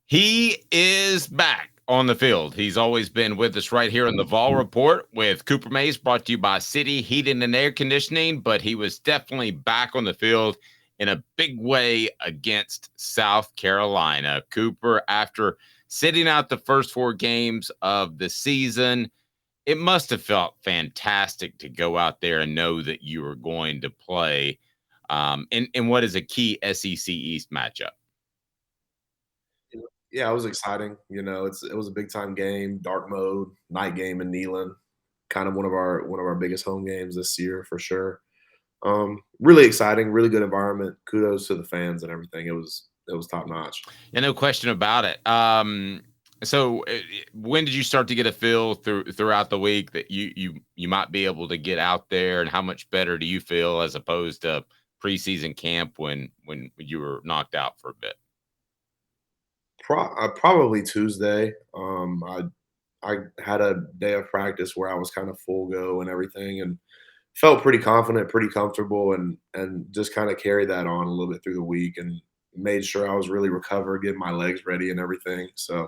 He is back on the field. He's always been with us right here on the Vol Report with Cooper Mays, brought to you by City Heating and Air Conditioning. But he was definitely back on the field in a big way against South Carolina. Cooper, after sitting out the first 4 games of the season, it must have felt fantastic to go out there and know that you were going to play in what is a key SEC East matchup. Yeah, it was exciting. It was a big time game, dark mode, night game in Neyland. Kind of one of our biggest home games this year for sure. Really exciting, really good environment. Kudos to the fans and everything. It was top notch. Yeah, no question about it. So when did you start to get a feel throughout the week that you might be able to get out there, and how much better do you feel as opposed to preseason camp when you were knocked out for a bit? Probably Tuesday. I had a day of practice where I was kind of full go and everything, and felt pretty confident, pretty comfortable, and just kind of carried that on a little bit through the week, and made sure I was really recovered, getting my legs ready and everything. So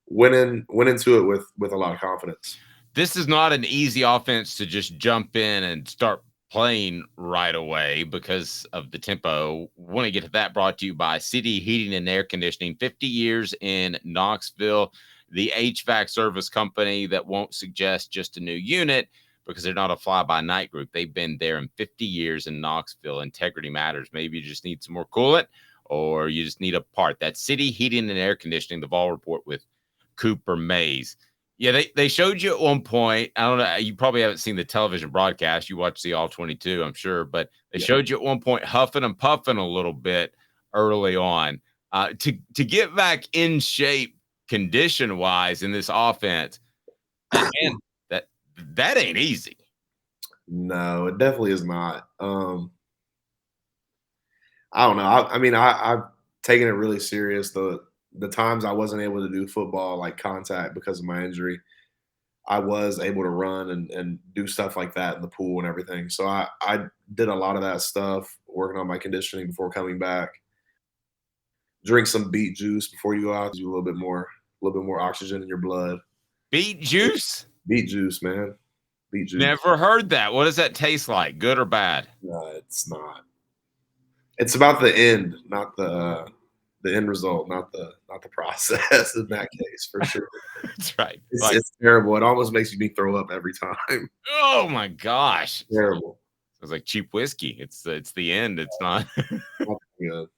went into it with a lot of confidence. This is not an easy offense to just jump in and start playing right away because of the tempo. Want to get to that, brought to you by City Heating and Air Conditioning, 50 years in Knoxville, the HVAC service company that won't suggest just a new unit because they're not a fly by night group. They've been there in 50 years in Knoxville. Integrity matters. Maybe you just need some more coolant, or you just need a part. That's City Heating and Air Conditioning, the Vol Report with Cooper Mays. Yeah, they showed you at one point. I don't know. You probably haven't seen the television broadcast. You watched the All 22, I'm sure, but they Yeah. showed you at one point huffing and puffing a little bit early on. To get back in shape condition wise in this offense, man, that ain't easy. No, it definitely is not. I don't know. I've taken it really serious. The times I wasn't able to do football like contact because of my injury, I was able to run and do stuff like that in the pool and everything. So I did a lot of that stuff, working on my conditioning before coming back. Drink some beet juice before you go out, do a little bit more oxygen in your blood. Beet juice? Beet juice, man. Beet juice. Never heard that. What does that taste like? Good or bad? It's not. It's about the end, not the end result, not the process in that case, for sure. That's right. It's Like, it's terrible. It almost makes me throw up every time. oh my gosh. Terrible. It's like cheap whiskey. It's the end. It's not. Not good.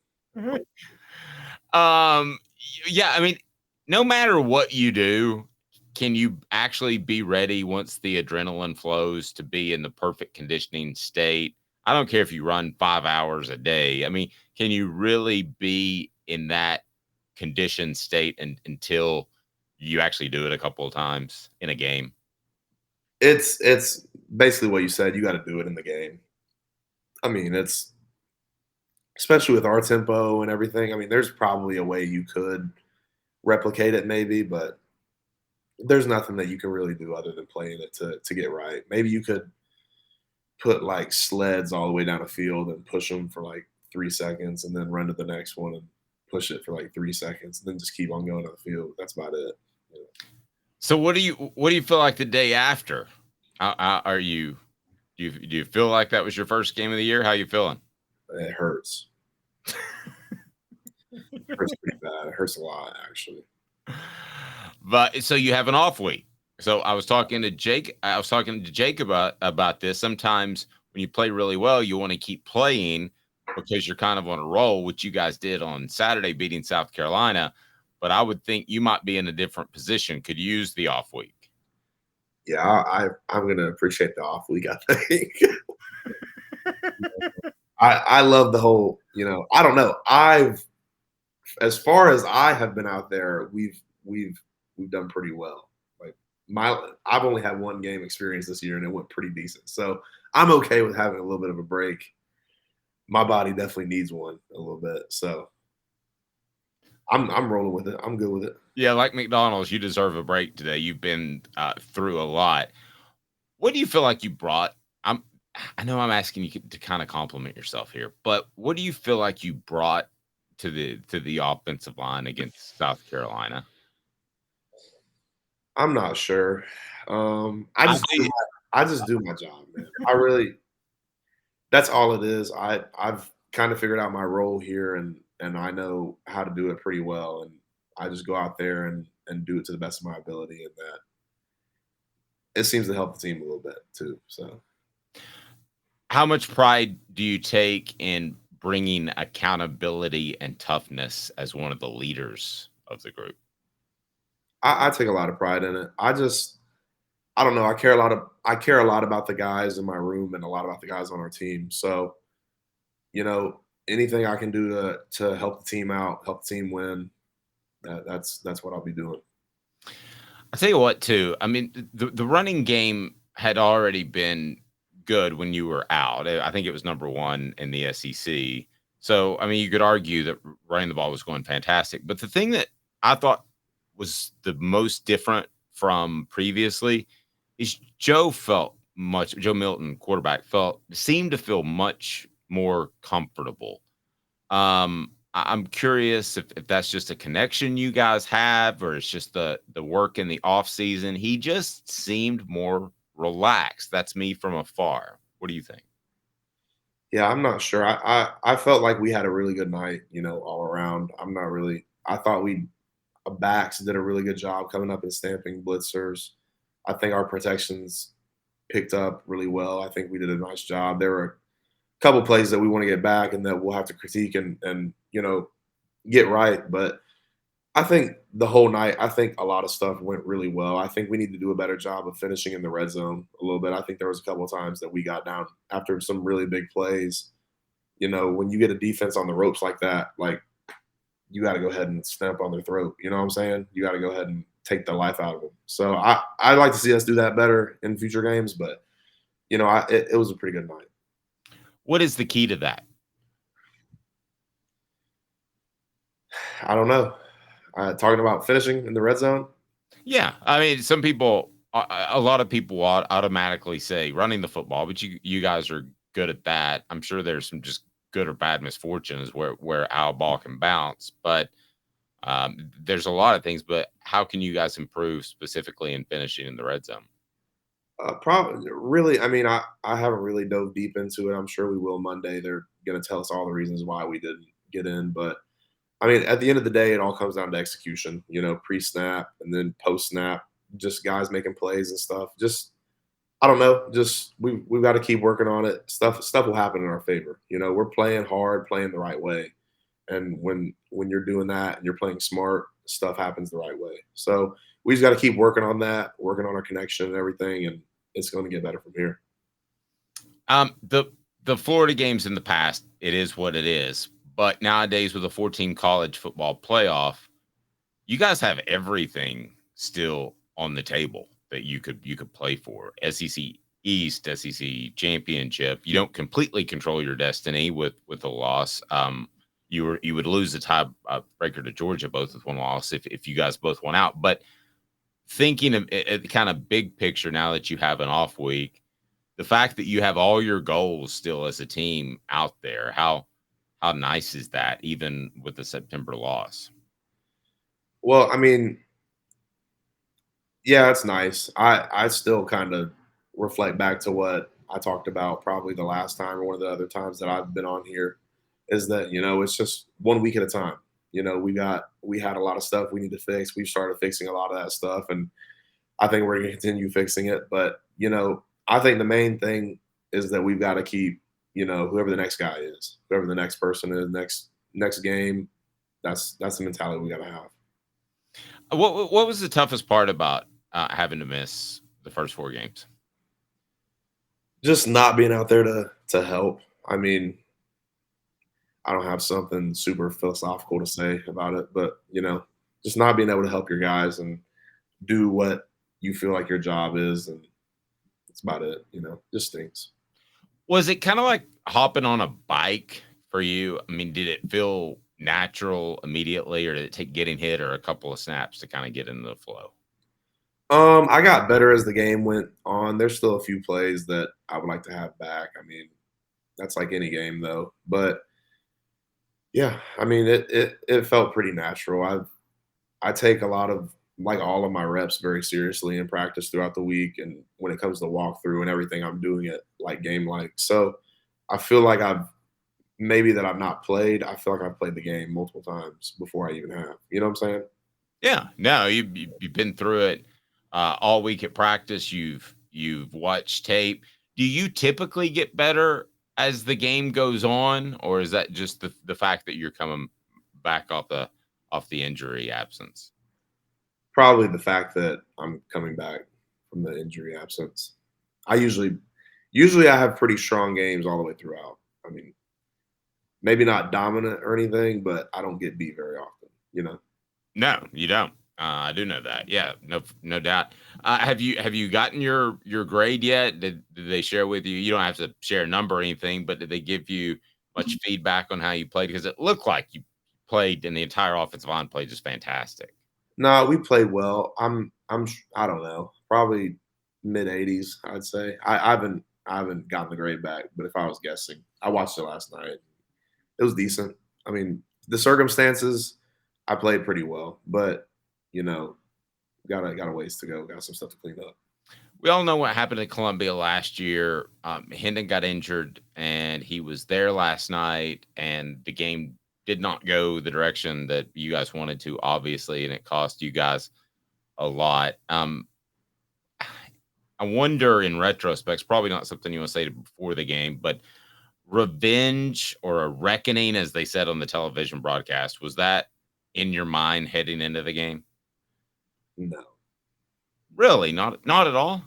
Yeah, I mean, no matter what you do, can you actually be ready once the adrenaline flows to be in the perfect conditioning state? I don't care if you run 5 hours a day. I mean, can you really be in that conditioned state until you actually do it a couple of times in a game? It's basically what you said. You got to do it in the game. I mean, it's especially with our tempo and everything. I mean, there's probably a way you could replicate it, maybe, but there's nothing that you can really do other than playing it to get right. Maybe you could put like sleds all the way down a field and push them for like 3 seconds, and then run to the next one and push it for like 3 seconds, and then just keep on going on the field. That's about it. You So what do you feel like the day after? Are you do you feel like that was your first game of the year? How you feeling? It hurts. It hurts pretty bad. It hurts a lot, actually. But so you have an off week. So I was talking to Jake. I was talking to Jake about this. Sometimes when you play really well, you want to keep playing because you're kind of on a roll, which you guys did on Saturday, beating South Carolina. But I would think you might be in a different position. Could use the off week. Yeah, I'm gonna appreciate the off week, I think. I love the whole, I don't know. As far as I have been out there, we've done pretty well. Like I've only had one game experience this year, and it went pretty decent. So I'm okay with having a little bit of a break. My body definitely needs one a little bit. So I'm rolling with it. I'm good with it. Yeah, like McDonald's, you deserve a break today. You've been through a lot. What do you feel like you brought? I know I'm asking you to kind of compliment yourself here, but what do you feel like you brought to the offensive line against South Carolina? I'm not sure. I think I just do my job, man. I really that's all it is. I've kind of figured out my role here, and I know how to do it pretty well, and I just go out there and do it to the best of my ability, and that it seems to help the team a little bit too. So how much pride do you take in bringing accountability and toughness as one of the leaders of the group? I take a lot of pride in it. I don't know. I care a lot about the guys in my room and a lot about the guys on our team. So you know, anything I can do to help the team out, help the team win, that's what I'll be doing. I tell you what, too. I mean, the running game had already been good when you were out. I think it was number one in the SEC. So, I mean, you could argue that running the ball was going fantastic. But the thing that I thought was the most different from previously is Joe Milton, quarterback, seemed to feel much more comfortable. I'm curious if that's just a connection you guys have, or it's just the work in the off season. He just seemed more relaxed. That's me from afar. What do you think? Yeah, I'm not sure. I felt like we had a really good night, all around. I'm not really. I thought we backs did a really good job coming up and stamping blitzers. I think our protections picked up really well. I think we did a nice job. There were a couple plays that we want to get back and that we'll have to critique and get right. But I think the whole night, I think a lot of stuff went really well. I think we need to do a better job of finishing in the red zone a little bit. I think there was a couple of times that we got down after some really big plays. When you get a defense on the ropes like that, like you got to go ahead and stamp on their throat. You know what I'm saying? You got to go ahead and take the life out of them. So I'd like to see us do that better in future games. But it was a pretty good night. What is the key to that? I don't know. Talking about finishing in the red zone. Yeah, I mean, some people, a lot of people automatically say running the football, but you guys are good at that. I'm sure there's some just good or bad misfortunes where our ball can bounce, but there's a lot of things. But how can you guys improve specifically in finishing in the red zone? Probably, really. I mean, I haven't really dove deep into it. I'm sure we will Monday. They're going to tell us all the reasons why we didn't get in. But I mean, at the end of the day, it all comes down to execution. Pre snap and then post snap, just guys making plays and stuff. Just I don't know. Just we've got to keep working on it. Stuff will happen in our favor. We're playing hard, playing the right way, and when you're doing that and you're playing smart, stuff happens the right way. So we just got to keep working on that, working on our connection and everything, and it's going to get better from here. The Florida games in the past, it is what it is. But nowadays, with a 14 college football playoff, you guys have everything still on the table that you could play for. SEC East, SEC championship. You don't completely control your destiny with a loss. You would lose the tie breaker to Georgia both with one loss if you guys both went out. But thinking of it, kind of big picture now that you have an off week, the fact that you have all your goals still as a team out there, how nice is that, even with the September loss? Well, I mean, yeah, it's nice. I still kind of reflect back to what I talked about probably the last time or one of the other times that I've been on here is that, it's just 1 week at a time. We had a lot of stuff we need to fix. We've started fixing a lot of that stuff and I think we're going to continue fixing it, but I think the main thing is that we've got to keep, whoever the next guy is, whoever the next person is, next game, that's the mentality we got to have. What was the toughest part about having to miss the first four games? Just not being out there to help. I mean, I don't have something super philosophical to say about it, but just not being able to help your guys and do what you feel like your job is, and that's about it. Just things. Was it kind of like hopping on a bike for you? I mean, did it feel natural immediately, or did it take getting hit or a couple of snaps to kind of get into the flow? I got better as the game went on. There's still a few plays that I would like to have back. I mean, that's like any game though. But Yeah, I mean, it felt pretty natural. I take a lot of like all of my reps very seriously in practice throughout the week, and when it comes to walkthrough and everything, I'm doing it like game like. So I feel like I've not played. I feel like I've played the game multiple times before I even have. You know what I'm saying? Yeah, no, you've been through it all week at practice. You've watched tape. Do you typically get better as the game goes on, or is that just the fact that you're coming back off the injury absence? Probably the fact that I'm coming back from the injury absence. I usually I have pretty strong games all the way throughout. I mean, maybe not dominant or anything, but I don't get beat very often, you know? No, you don't. I do know that. Yeah, no doubt. Have you gotten your grade yet? Did they share with you? You don't have to share a number or anything, but did they give you much feedback on how you played? Because it looked like you played and the entire offensive line played just fantastic. No, we played well. I don't know, probably mid-80s, I'd say. I haven't gotten the grade back, but if I was guessing, I watched it last night. It was decent. I mean, the circumstances, I played pretty well, but you know, got a ways to go. Got some stuff to clean up. We all know what happened in Columbia last year. Hendon got injured, and he was there last night, and the game did not go the direction that you guys wanted to, obviously, and it cost you guys a lot. I wonder in retrospect, it's probably not something you want to say before the game, but revenge or a reckoning, as they said on the television broadcast, was that in your mind heading into the game? No, Really? Not at all?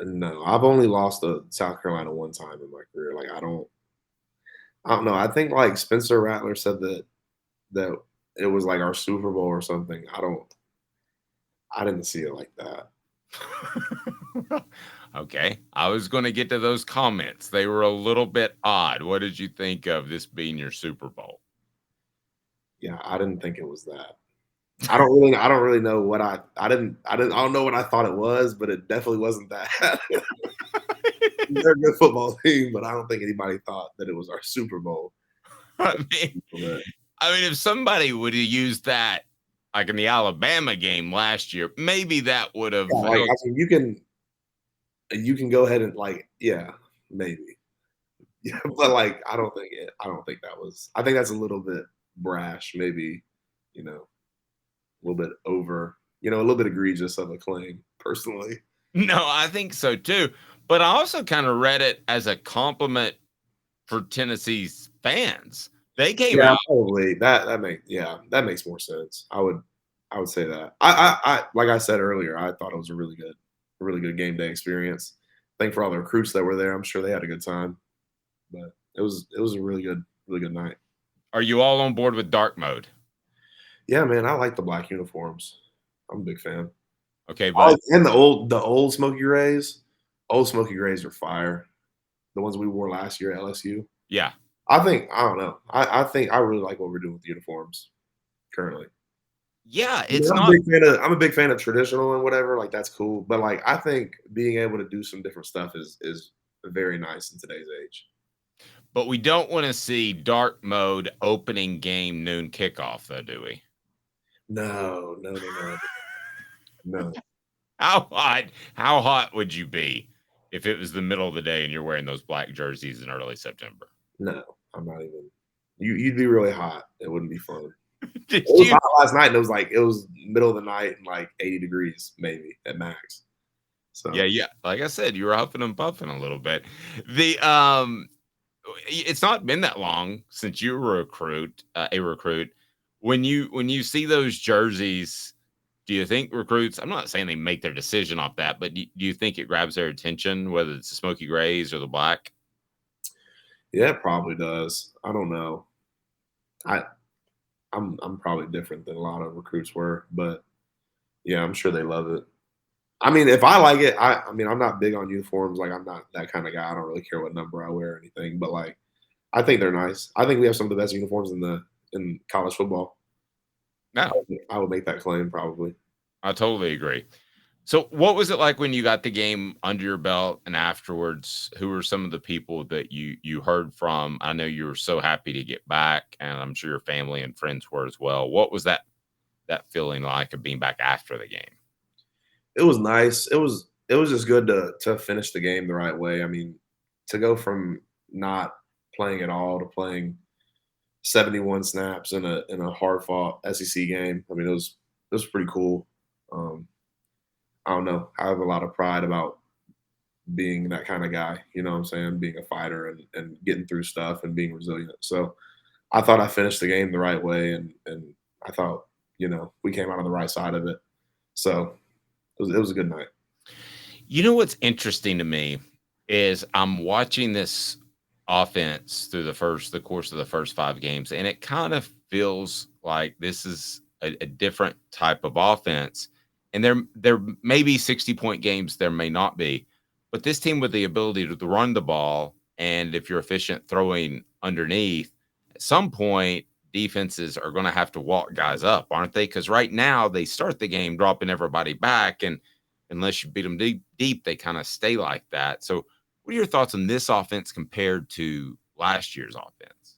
no, I've only lost to South Carolina one time in my career. Like I don't know. I think like Spencer Rattler said that it was like our Super Bowl or something. I didn't see it like that. Okay. I was going to get to those comments. They were a little bit odd. What did you think of this being your Super Bowl? Yeah, I didn't think it was that. I don't really know what I don't know what I thought it was, but it definitely wasn't that. They're a good football team, but I don't think anybody thought that it was our Super Bowl. I mean, But, if somebody would have used that like in the Alabama game last year, maybe that would yeah, have like I helped. mean, you can go ahead and like yeah, maybe. Yeah, but like I don't think that was. I think that's a little bit brash, maybe. You know, a little bit over. A little bit egregious of a claim, personally. No, I think so too. But I also kind of read it as a compliment for Tennessee's fans. They came Yeah, out. probably that makes more sense. I would say that. I like I said earlier, I thought it was a really good game day experience. Thank for all the recruits that were there. I'm sure they had a good time, but it was a really good night. Are you all on board with dark mode? Yeah, man, I like the black uniforms. I'm a big fan. Okay, but And the old Smoky Rays. Old Smoky Rays are fire. The ones we wore last year at LSU. yeah. I don't know. I think I really like what we're doing with the uniforms currently. Yeah, I mean, it's not. I'm a big fan of traditional and whatever, like, that's cool, but, like, I think being able to do some different stuff is very nice in today's age. But we don't want to see dark mode opening game noon kickoff, though, do we? No, no, no, no, no, How hot would you be if it was the middle of the day and you're wearing those black jerseys in early September? no, I'm not even you'd be really hot, it wouldn't be fun. Did It was you? hot last night, and it was middle of the night and, like, 80 degrees maybe at max, Yeah, so yeah. Like I said, you were huffing and puffing a little bit. The it's not been that long since you were a recruit. When you see those jerseys, do you think recruits? I'm not saying they make their decision off that, but do you think it grabs their attention, whether it's the smoky grays or the black? yeah, it probably does. I don't know. I I'm probably different than a lot of recruits were, but, yeah, I'm sure they love it. I mean, if I like it, I mean, I'm not big on uniforms. Like, I'm not that kind of guy. I don't really care what number I wear or anything. But like, I think they're nice. I think we have some of the best uniforms in college football. No, I would make that claim probably. I totally agree. So, what was it like when you got the game under your belt and afterwards? Who were some of the people that you heard from? I know you were so happy to get back, and I'm sure your family and friends were as well. What was that feeling like of being back after the game? It was nice. It was just good to finish the game the right way. I mean, to go from not playing at all to playing 71 snaps in a hard fought SEC game. I mean, it was pretty cool. Um, I don't know. I have a lot of pride about being that kind of guy. You know what I'm saying? Being a fighter and getting through stuff and being resilient. So I thought I finished the game the right way, and I thought we came out on the right side of it. So it was a good night. You know what's interesting to me is I'm watching this offense through the course of the first 5 games, and it kind of feels like this is a different type of offense. And there may be 60-point games, there may not be, but this team with the ability to run the ball, and if you're efficient throwing underneath, at some point defenses are going to have to walk guys up, aren't they? Because right now they start the game dropping everybody back, and unless you beat them deep, they kind of stay like that. So, what are your thoughts on this offense compared to last year's offense?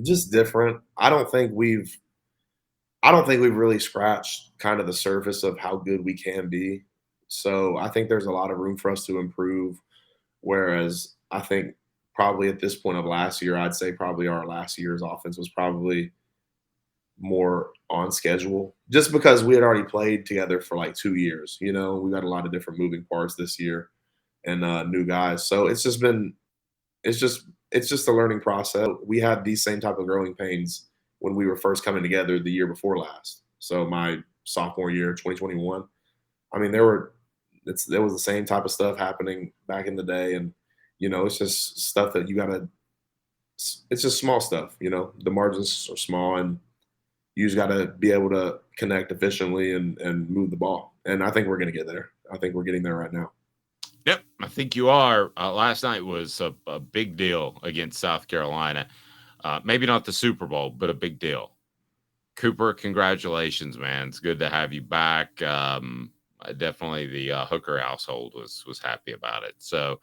Just different. I don't think we've really scratched kind of the surface of how good we can be. So I think there's a lot of room for us to improve. Whereas I think probably at this point of last year, I'd say probably our last year's offense was probably more on schedule just because we had already played together for like 2 years. We got a lot of different moving parts this year and new guys. So it's just a learning process. We had these same type of growing pains when we were first coming together the year before last. So my sophomore year, 2021. I mean, there was the same type of stuff happening back in the day, and it's just stuff that you gotta. It's just small stuff. The margins are small, and you just gotta be able to connect efficiently and move the ball. And I think we're gonna get there. I think we're getting there right now. Yep, I think you are. Last night was a big deal against South Carolina. Maybe not the Super Bowl, but a big deal. Cooper, congratulations, man. It's good to have you back. Definitely the Hooker household was happy about it. So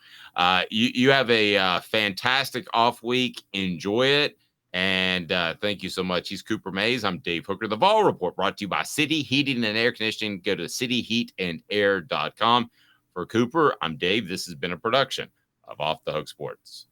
you have a fantastic off week. Enjoy it. And thank you so much. He's Cooper Mays. I'm Dave Hooker. The Vol Report brought to you by City Heating and Air Conditioning. Go to cityheatandair.com. For Cooper, I'm Dave. This has been a production of Off the Hook Sports.